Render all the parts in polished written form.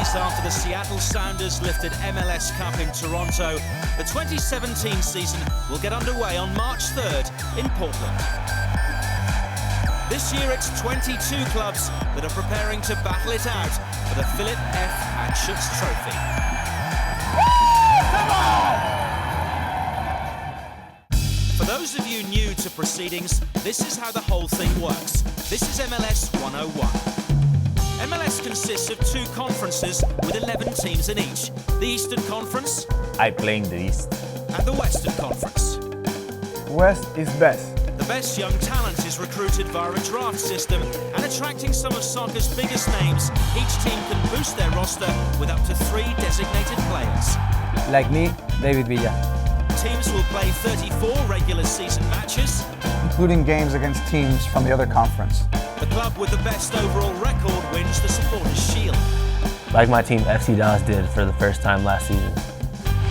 days after the Seattle Sounders lifted MLS Cup in Toronto, the 2017 season will get underway on March 3rd in Portland. This year it's 22 clubs that are preparing to battle it out for the Philip F. Hatschutz Trophy. For those of you new to proceedings, this is how the whole thing works. This is MLS 101. MLS consists of 2 conferences with 11 teams in each. The Eastern Conference. I play in the East. And the Western Conference. West is best. The best young talent is recruited via a draft system, and attracting some of soccer's biggest names, each team can boost their roster with up to 3 designated players. Like me, David Villa. Teams will play 34 regular season matches, including games against teams from the other conference. The club with the best overall record wins the Supporters' Shield. Like my team FC Dallas did for the first time last season.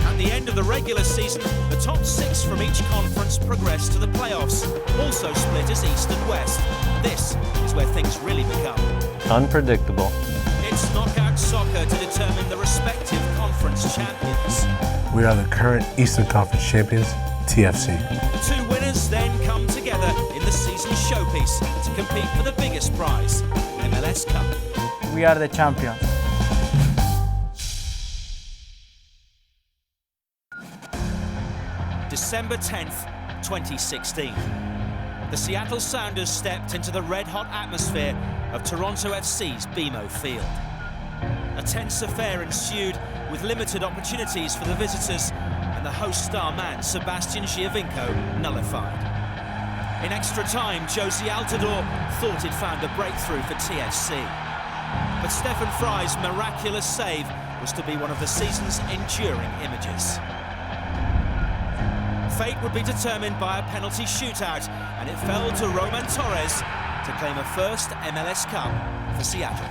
At the end of the regular season, the top 6 from each conference progress to the playoffs, also split as East and West. This is where things really become unpredictable. It's knockout soccer to determine the respective conference champions. We are the current Eastern Conference champions, TFC. The 2 winners then come together in the season showpiece to compete for the biggest prize, MLS Cup. We are the champions. December 10th, 2016. The Seattle Sounders stepped into the red-hot atmosphere of Toronto FC's BMO Field. A tense affair ensued with limited opportunities for the visitors and the host star man Sebastian Giovinco nullified. In extra time, Josie Altidore thought he'd found a breakthrough for TFC. But Stefan Fry's miraculous save was to be one of the season's enduring images. Fate would be determined by a penalty shootout, and it fell to Roman Torres to claim a first MLS Cup for Seattle.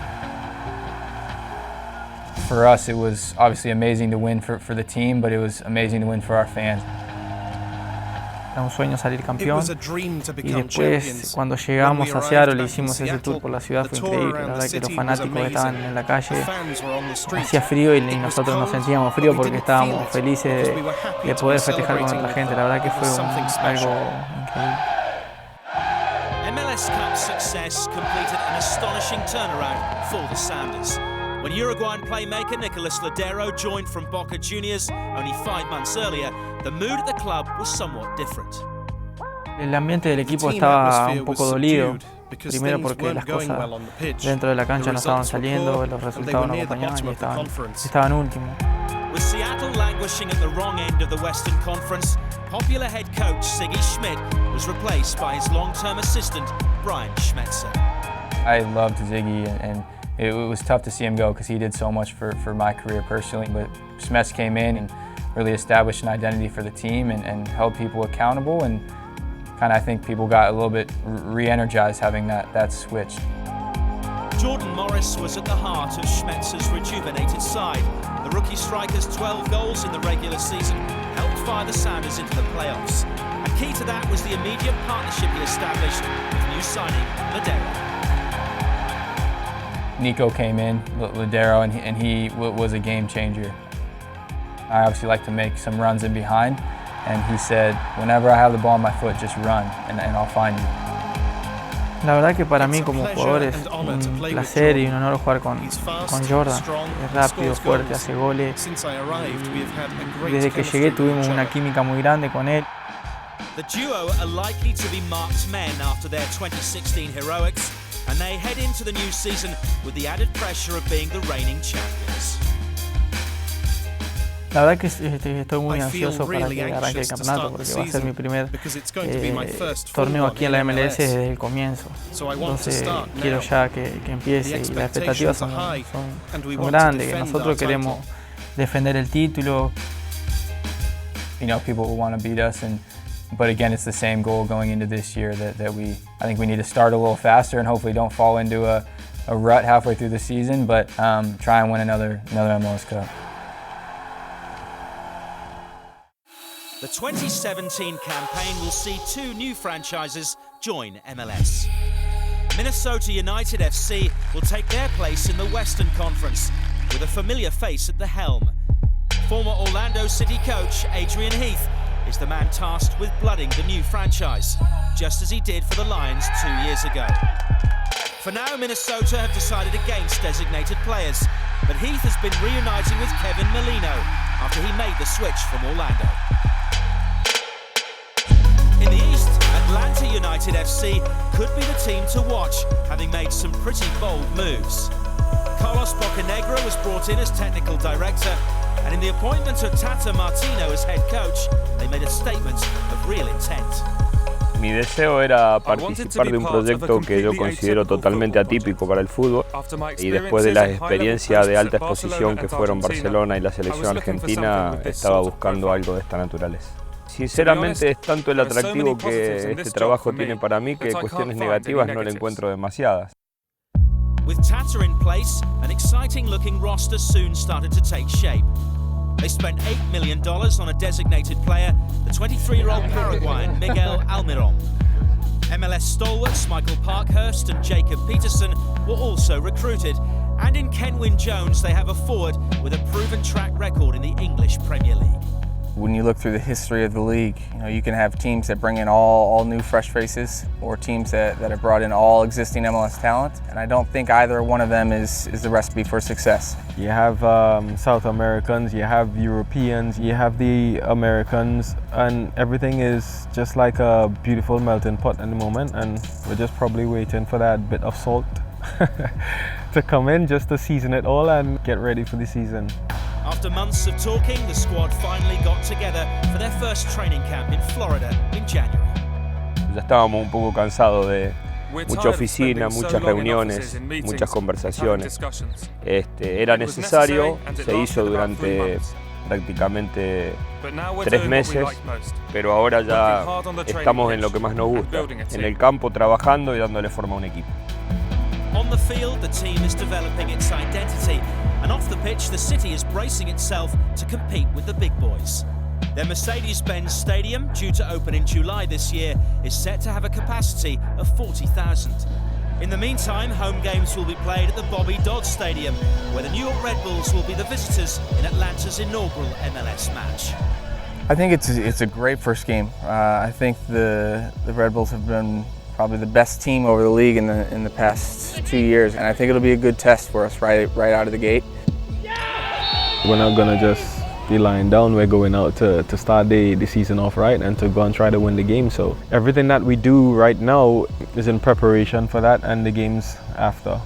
For us, it was obviously amazing to win for the team, but it was amazing to win for our fans. Era un sueño salir campeón y después cuando llegamos a Seattle hicimos ese tour por la ciudad, fue increíble. La verdad que los fanáticos estaban en la calle, hacía frío y nosotros nos sentíamos frío porque estábamos felices de poder festejar con otra gente. La verdad que fue algo increíble. MLS Cup success completed an astonishing turnaround for the Sounders. When Uruguayan playmaker Nicolas Lodeiro joined from Boca Juniors only 5 months earlier, the mood at the club was somewhat different. El ambiente del equipo estaba un poco dolido, primero porque las cosas dentro de la cancha no estaban saliendo, los resultados no acompañaban y estaban últimos. With Seattle languishing at the wrong end of the Western Conference, popular head coach Siggy Schmidt was replaced by his long-term assistant Brian Schmetzer. I loved Ziggy, and it was tough to see him go because he did so much for my career personally, but Schmetz came in and really established an identity for the team and held people accountable, and kind of I think people got a little bit re-energized having that switch. Jordan Morris was at the heart of Schmetzer's rejuvenated side. The rookie striker's 12 goals in the regular season helped fire the Sounders into the playoffs. And key to that was the immediate partnership he established with new signing Lodeiro. Nico came in, Lodeiro, and he was a game changer. I obviously like to make some runs in behind, and he said, whenever I have the ball on my foot, just run, and I'll find you. La verdad que para mí como jugador es un placer y un honor jugar con Jordan. Es rápido, fuerte, hace goles. Y desde que llegué tuvimos una química muy grande con él. The duo are likely to be marked men after their 2016 heroics, and they head into the new season with the added pressure of being the reigning champions. La verdad que estoy muy ansioso para que arranque el campeonato porque va a ser mi primer torneo aquí en la MLS desde el comienzo. Entonces quiero ya que empiece y las expectativas son grandes, que nosotros queremos defender el título. You know, people will want to beat us, but again, it's the same goal going into this year that I think we need to start a little faster and hopefully don't fall into a rut halfway through the season, but try and win another MLS Cup. The 2017 campaign will see 2 new franchises join MLS. Minnesota United FC will take their place in the Western Conference. with a familiar face at the helm. Former Orlando City coach Adrian Heath is the man tasked with blooding the new franchise, just as he did for the Lions 2 years ago. For now, Minnesota have decided against designated players, but Heath has been reuniting with Kevin Molino after he made the switch from Orlando. In the East, Atlanta United FC could be the team to watch, having made some pretty bold moves. Carlos Bocanegra was brought in as technical director, and in the appointment of Tata Martino as head coach, they made a statement of real intent. Mi deseo era participar de un proyecto que yo considero totalmente atípico para el fútbol, y después de la experiencia de alta exposición que fueron Barcelona y la selección argentina, estaba buscando algo de esta naturaleza. Sinceramente es tanto el atractivo que este trabajo tiene para mí que cuestiones negativas no le encuentro demasiadas. With Tata in place, an exciting-looking roster soon started to take shape. They spent $8 million on a designated player, the 23-year-old Paraguayan Miguel Almiron. MLS stalwarts Michael Parkhurst and Jacob Peterson were also recruited, and in Kenwyn Jones they have a forward with a proven track record in the English Premier League. When you look through the history of the league, you can have teams that bring in all new fresh faces, or teams that have brought in all existing MLS talent, and I don't think either one of them is the recipe for success. You have South Americans, you have Europeans, you have the Americans, and everything is just like a beautiful melting pot at the moment, and we're just probably waiting for that bit of salt to come in just to season it all and get ready for the season. After months of talking, the squad finally got together for their first training camp in Florida in January. Ya estábamos un poco cansados de mucha oficina, muchas reuniones, muchas conversaciones. Era necesario, se hizo durante prácticamente 3 meses, pero ahora ya estamos en lo que más nos gusta, en el campo trabajando y dándole forma a un equipo. On the field, the team is developing its identity, and off the pitch, the city is bracing itself to compete with the big boys. Their Mercedes-Benz Stadium, due to open in July this year, is set to have a capacity of 40,000. In the meantime, home games will be played at the Bobby Dodd Stadium, where the New York Red Bulls will be the visitors in Atlanta's inaugural MLS match. I think it's a great first game. I think the Red Bulls have been probably the best team over the league in the past 2 years, and I think it'll be a good test for us right out of the gate. We're not gonna just be lying down. We're going out to start the season off right and to go and try to win the game. So everything that we do right now is in preparation for that and the games after.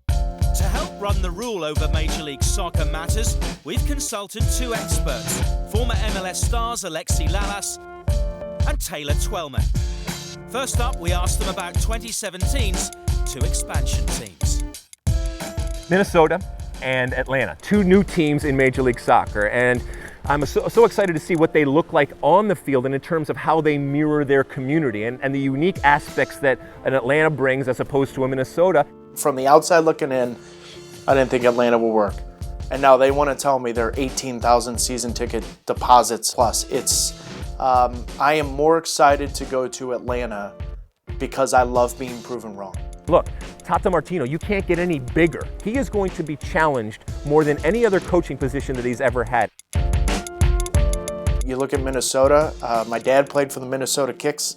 To help run the rule over Major League Soccer matters, we've consulted 2 experts, former MLS stars Alexi Lalas and Taylor Twellman. First up, we asked them about 2017's 2 expansion teams. Minnesota and Atlanta, 2 new teams in Major League Soccer, and I'm so excited to see what they look like on the field and in terms of how they mirror their community and the unique aspects that an Atlanta brings as opposed to a Minnesota. From the outside looking in, I didn't think Atlanta would work. And now they want to tell me they're 18,000 season ticket deposits plus. I am more excited to go to Atlanta because I love being proven wrong. Look, Tata Martino, you can't get any bigger. He is going to be challenged more than any other coaching position that he's ever had. You look at Minnesota, my dad played for the Minnesota Kicks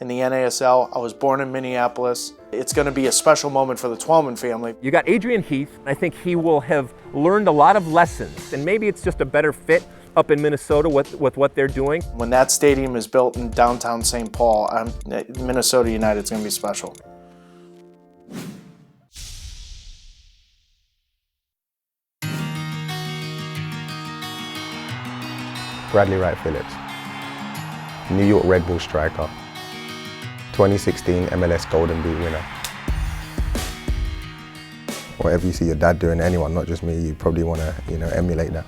in the NASL. I was born in Minneapolis. It's going to be a special moment for the Twellman family. You got Adrian Heath. I think he will have learned a lot of lessons, and maybe it's just a better fit up in Minnesota with what they're doing. When that stadium is built in downtown St. Paul, Minnesota United's going to be special. Bradley Wright Phillips, New York Red Bull striker, 2016 MLS Golden Boot winner. Whatever you see your dad doing to anyone, not just me, you probably want to emulate that.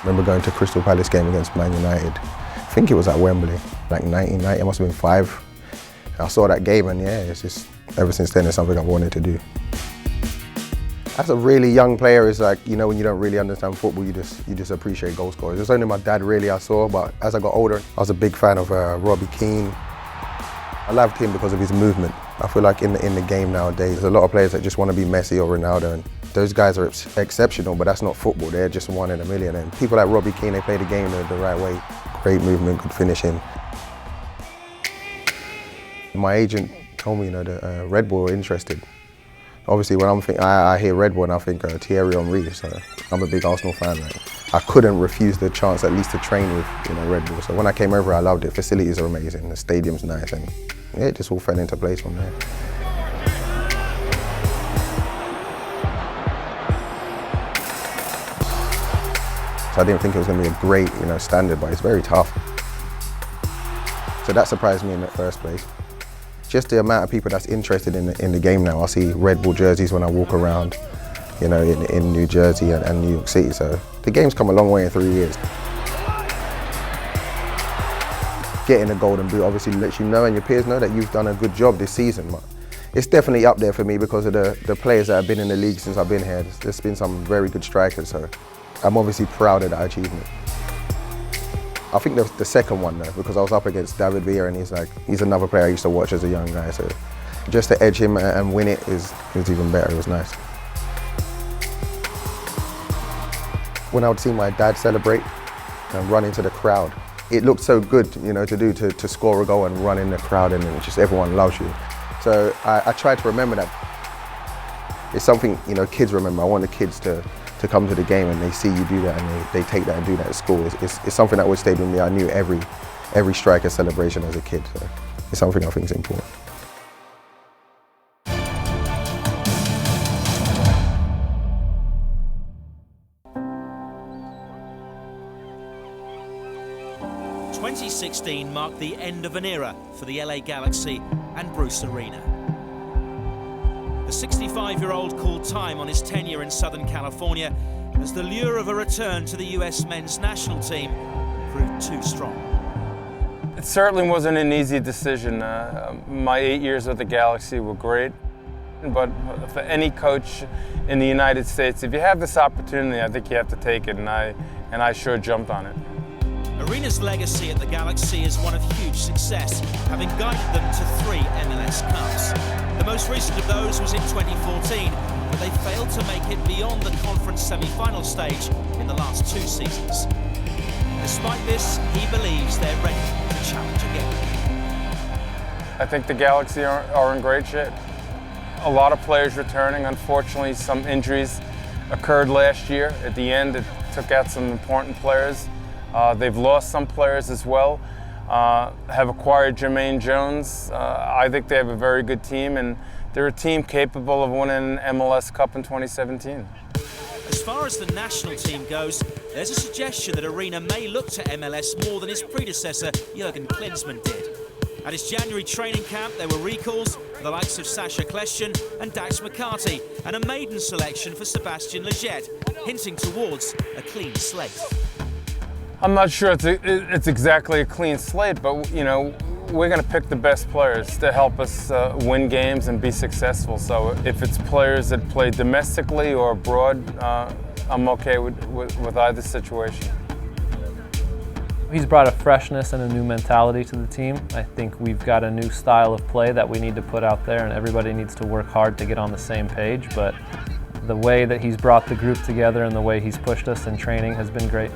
Remember going to Crystal Palace game against Man United. I think it was at Wembley, like 1990, I must have been 5. I saw that game and yeah, it's just, ever since then it's something I've wanted to do. As a really young player, it's like, when you don't really understand football, you just appreciate goal scorers. It's only my dad really I saw, but as I got older, I was a big fan of Robbie Keane. I loved him because of his movement. I feel like in the game nowadays, there's a lot of players that just want to be Messi or Ronaldo, and those guys are exceptional, but that's not football. They're just one in a million. And people like Robbie Keane, they play the game the right way. Great movement, good finishing. My agent told me, that Red Bull were interested. Obviously, when I hear Red Bull and I think Thierry Henry, so I'm a big Arsenal fan. I couldn't refuse the chance at least to train with Red Bull. So when I came over, I loved it. Facilities are amazing, the stadium's nice, and yeah, it just all fell into place from there. So I didn't think it was going to be a great standard, but it's very tough. So that surprised me in the first place. Just the amount of people that's interested in the game now. I see Red Bull jerseys when I walk around, in New Jersey and New York City. So the game's come a long way in 3 years. Getting a golden boot obviously lets you know and your peers know that you've done a good job this season. But it's definitely up there for me because of the players that have been in the league since I've been here. There's been some very good strikers, so I'm obviously proud of that achievement. I think the second one though, because I was up against David Villa and he's another player I used to watch as a young guy, so just to edge him and win it is even better. It was nice. When I would see my dad celebrate and run into the crowd, it looked so good, to score a goal and run in the crowd and just everyone loves you. So I tried to remember that. It's something kids remember. I want the kids to come to the game and they see you do that and they take that and do that at school. It's something that always stayed with me. I knew every striker celebration as a kid, so it's something I think is important. '16 marked the end of an era for the LA Galaxy and Bruce Arena. The 65-year-old called time on his tenure in Southern California as the lure of a return to the US men's national team proved too strong. It certainly wasn't an easy decision. My 8 years with the Galaxy were great, but for any coach in the United States, if you have this opportunity, I think you have to take it, and I sure jumped on it. Arena's legacy at the Galaxy is one of huge success, having guided them to 3 MLS Cups. The most recent of those was in 2014, but they failed to make it beyond the conference semi-final stage in the last 2 seasons. Despite this, he believes they're ready to challenge again. I think the Galaxy are in great shape. A lot of players returning. Unfortunately, some injuries occurred last year. At the end, it took out some important players. They've lost some players as well, have acquired Jermaine Jones. I think they have a very good team, and they're a team capable of winning an MLS Cup in 2017. As far as the national team goes, there's a suggestion that Arena may look to MLS more than his predecessor, Jurgen Klinsmann, did. At his January training camp, there were recalls for the likes of Sasha Kljestan and Dax McCarty, and a maiden selection for Sebastian Lletget, hinting towards a clean slate. I'm not sure it's exactly a clean slate, but we're going to pick the best players to help us win games and be successful. So if it's players that play domestically or abroad, I'm okay with either situation. He's brought a freshness and a new mentality to the team. I think we've got a new style of play that we need to put out there, and everybody needs to work hard to get on the same page. But the way that he's brought the group together and the way he's pushed us in training has been great.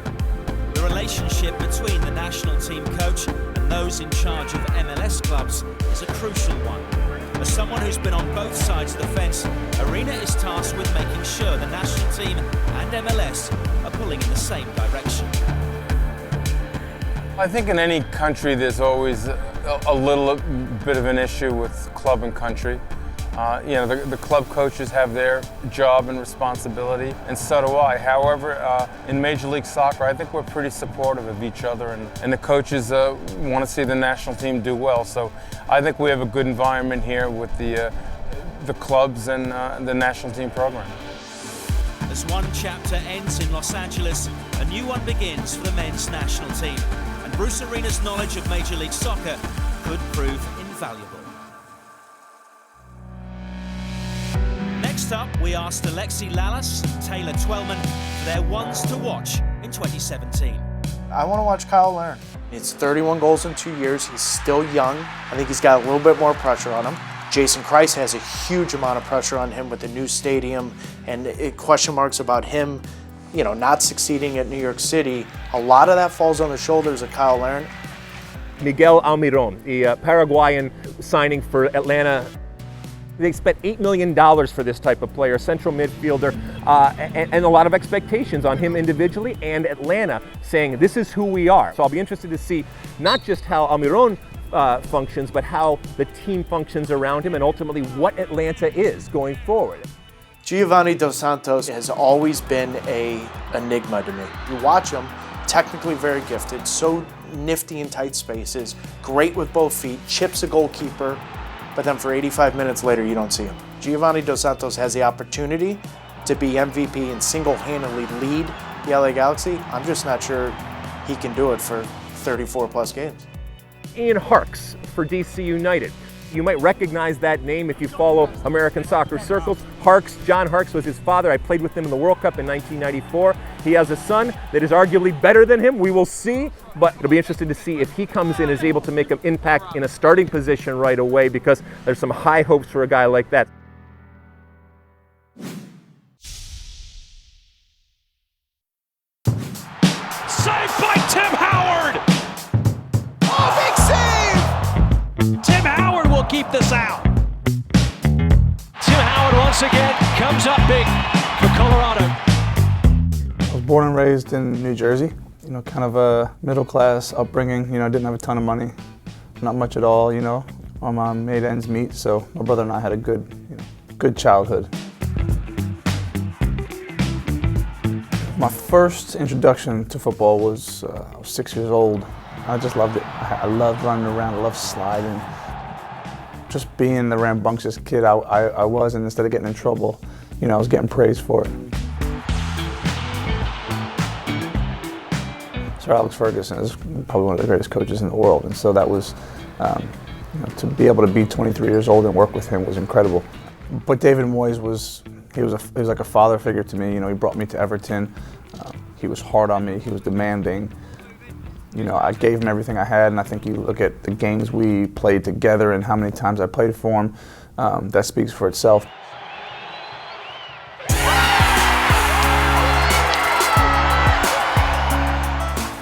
The relationship between the national team coach and those in charge of MLS clubs is a crucial one. As someone who's been on both sides of the fence, Arena is tasked with making sure the national team and MLS are pulling in the same direction. I think in any country there's always a little bit of an issue with club and country. The club coaches have their job and responsibility, and so do I. However, in Major League Soccer, I think we're pretty supportive of each other, and the coaches want to see the national team do well. So I think we have a good environment here with the clubs and the national team program. As one chapter ends in Los Angeles, a new one begins for the men's national team. And Bruce Arena's knowledge of Major League Soccer could prove invaluable. Next up, we asked Alexi Lalas and Taylor Twellman for their ones to watch in 2017. I want to watch Kyle learn. It's 31 goals in 2 years. He's still young. I think he's got a little bit more pressure on him. Jason Kreis has a huge amount of pressure on him with the new stadium and question marks about him, you know, not succeeding at New York City. A lot of that falls on the shoulders of Kyle Larin. Miguel Almiron, the Paraguayan signing for Atlanta. They spent $8 million for this type of player, central midfielder, and a lot of expectations on him individually, and Atlanta saying this is who we are. So I'll be interested to see not just how Almiron functions, but how the team functions around him and ultimately what Atlanta is going forward. Giovanni Dos Santos has always been an enigma to me. You watch him, technically very gifted, so nifty in tight spaces, great with both feet, chips a goalkeeper, but then for 85 minutes later you don't see him. Giovanni Dos Santos has the opportunity to be MVP and single-handedly lead the LA Galaxy. I'm just not sure he can do it for 34 plus games. Ian Harkes for DC United. You might recognize that name if you follow American soccer circles. Harkes, John Harkes was his father. I played with him in the World Cup in 1994. He has a son that is arguably better than him. We will see, but it'll be interesting to see if he comes in and is able to make an impact in a starting position right away, because there's some high hopes for a guy like that. Saved by Tim Howard! Oh, big save! Tim Howard will keep this out. Tim Howard once again comes up big for Colorado. I was born and raised in New Jersey. You know, kind of a middle-class upbringing. You know, I didn't have a ton of money, not much at all. You know, my mom made ends meet, so my brother and I had a good childhood. My first introduction to football was I was 6 years old. I just loved it. I loved running around. I loved sliding. Just being the rambunctious kid I was, and instead of getting in trouble, you know, I was getting praised for it. Sir Alex Ferguson is probably one of the greatest coaches in the world, and so that was, you know, to be able to be 23 years old and work with him was incredible. But David Moyes was like a father figure to me. You know, he brought me to Everton. He was hard on me. He was demanding. You know, I gave him everything I had, and I think you look at the games we played together and how many times I played for him, that speaks for itself.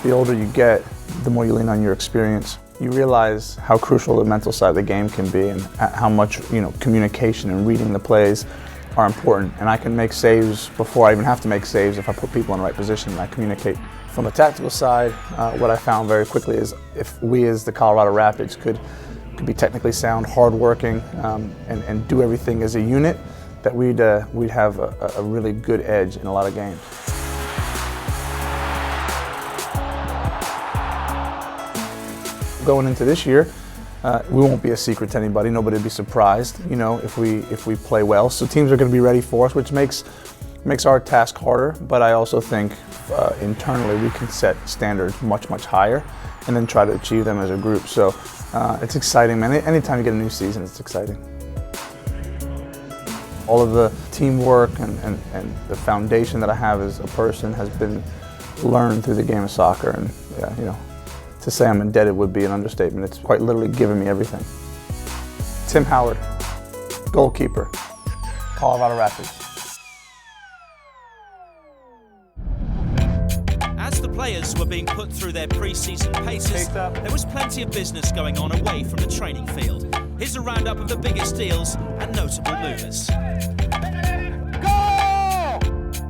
The older you get, the more you lean on your experience. You realize how crucial the mental side of the game can be, and how much, you know, communication and reading the plays are important. And I can make saves before I even have to make saves if I put people in the right position and I communicate. From the tactical side, what I found very quickly is if we as the Colorado Rapids could be technically sound, hardworking, and do everything as a unit, that we'd have a really good edge in a lot of games. Going into this year, we won't be a secret to anybody. Nobody will be surprised, you know, if we play well. So teams are going to be ready for us, which makes our task harder. But I also think internally we can set standards much higher, and then try to achieve them as a group. So it's exciting, man. Anytime you get a new season, it's exciting. All of the teamwork and the foundation that I have as a person has been learned through the game of soccer, and yeah, you know. To say I'm indebted would be an understatement. It's quite literally given me everything. Tim Howard, goalkeeper, Colorado Rapids. As the players were being put through their pre-season paces, there was plenty of business going on away from the training field. Here's a roundup of the biggest deals and notable movers.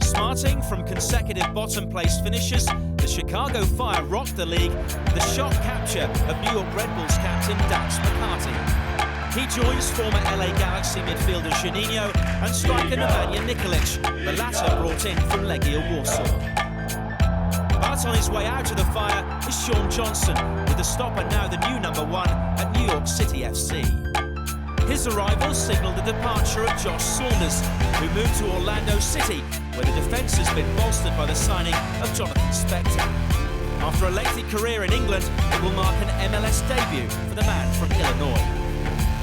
Smarting from consecutive bottom place finishes, the Chicago Fire rocked the league with the shock capture of New York Red Bulls captain Dax McCarty. He joins former LA Galaxy midfielder Juninho and striker Nemanja Nikolic, the latter brought in from Legia Warsaw. But on his way out of the Fire is Sean Johnson, with the stopper now the new #1 at New York City FC. His arrival signalled the departure of Josh Saunders, who moved to Orlando City, where the defence has been bolstered by the signing of Jonathan Spector. After a lengthy career in England, it will mark an MLS debut for the man from Illinois.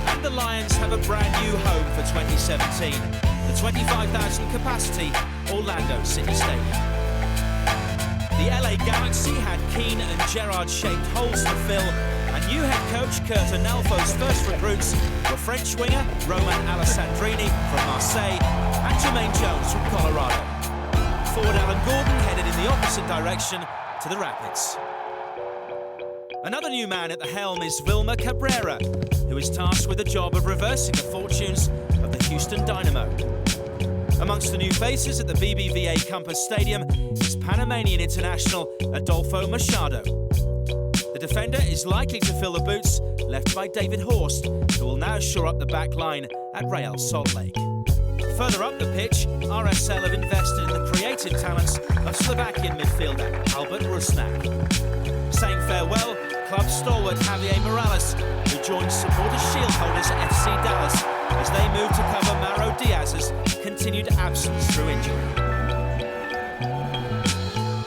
And the Lions have a brand new home for 2017, the 25,000 capacity Orlando City Stadium. The LA Galaxy had Keane and Gerrard-shaped holes to fill, and New head coach Kurt Arnalfo's first recruits were French winger Roman Alessandrini from Marseille and Jermaine Jones from Colorado. Forward Alan Gordon headed in the opposite direction to the Rapids. Another new man at the helm is Wilmer Cabrera, who is tasked with the job of reversing the fortunes of the Houston Dynamo. Amongst the new faces at the BBVA Compass Stadium is Panamanian international Adolfo Machado. The defender is likely to fill the boots left by David Horst, who will now shore up the back line at Real Salt Lake. Further up the pitch, RSL have invested in the creative talents of Slovakian midfielder Albert Rusnak. Saying farewell, club stalwart Javier Morales, who joins supporter shield holders FC Dallas as they move to cover Mauro Diaz's continued absence through injury.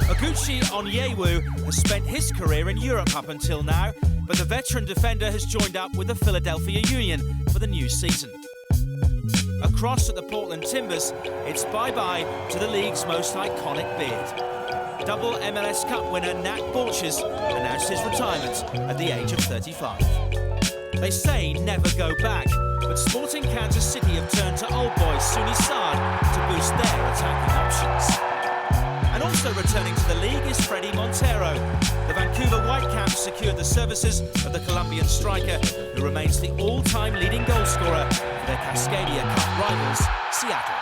Oguchi Onyewu has spent his career in Europe up until now, but the veteran defender has joined up with the Philadelphia Union for the new season. Across at the Portland Timbers, it's bye-bye to the league's most iconic beard. Double MLS Cup winner Nat Borchers announced his retirement at the age of 35. They say never go back, but Sporting Kansas City have turned to old boy Souni Saad to boost their attacking options. And also returning to the league is Fredy Montero. The Vancouver Whitecaps secured the services of the Colombian striker, who remains the all-time leading goal scorer for their Cascadia Cup rivals, Seattle.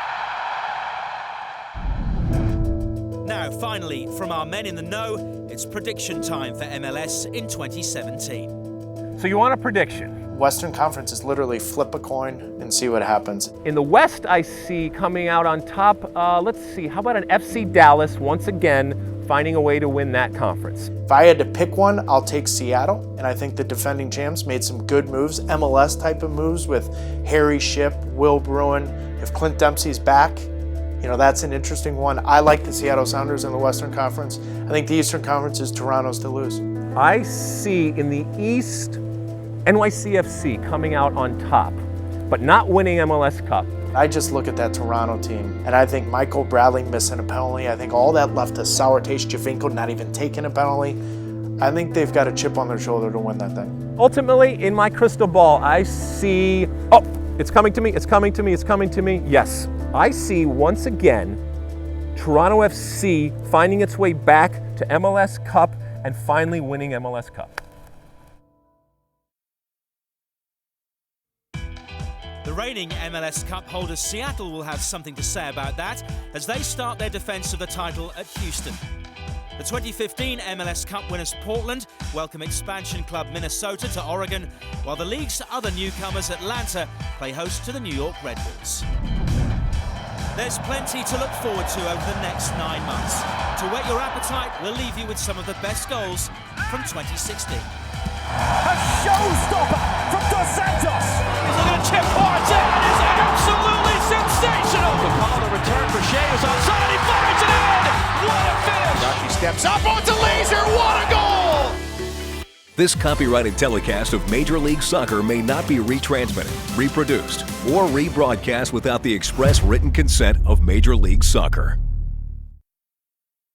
Now, finally, from our men in the know, it's prediction time for MLS in 2017. So you want a prediction? Western Conference is literally flip a coin and see what happens. In the West, I see coming out on top, let's see, how about an FC Dallas once again finding a way to win that conference? If I had to pick one, I'll take Seattle, and I think the defending champs made some good moves, MLS type of moves with Harry Shipp, Will Bruin. If Clint Dempsey's back, you know, that's an interesting one. I like the Seattle Sounders in the Western Conference. I think the Eastern Conference is Toronto's to lose. I see in the East, NYCFC coming out on top, but not winning MLS Cup. I just look at that Toronto team, and I think Michael Bradley missing a penalty. I think all that left a sour taste. Javinko not even taking a penalty. I think they've got a chip on their shoulder to win that thing. Ultimately, in my crystal ball, I see, oh, it's coming to me, it's coming to me, it's coming to me. Yes, I see once again Toronto FC finding its way back to MLS Cup and finally winning MLS Cup. The reigning MLS Cup holders Seattle will have something to say about that as they start their defence of the title at Houston. The 2015 MLS Cup winners Portland welcome expansion club Minnesota to Oregon, while the league's other newcomers Atlanta play host to the New York Red Bulls. There's plenty to look forward to over the next 9 months. To whet your appetite, we'll leave you with some of the best goals from 2016. A showstopper from Dos Santos. He's looking at chip hard. That is absolutely sensational. The return for Shea is onside. He fires it in. What a finish. He steps up onto Laser. What a goal. This copyrighted telecast of Major League Soccer may not be retransmitted, reproduced, or rebroadcast without the express written consent of Major League Soccer.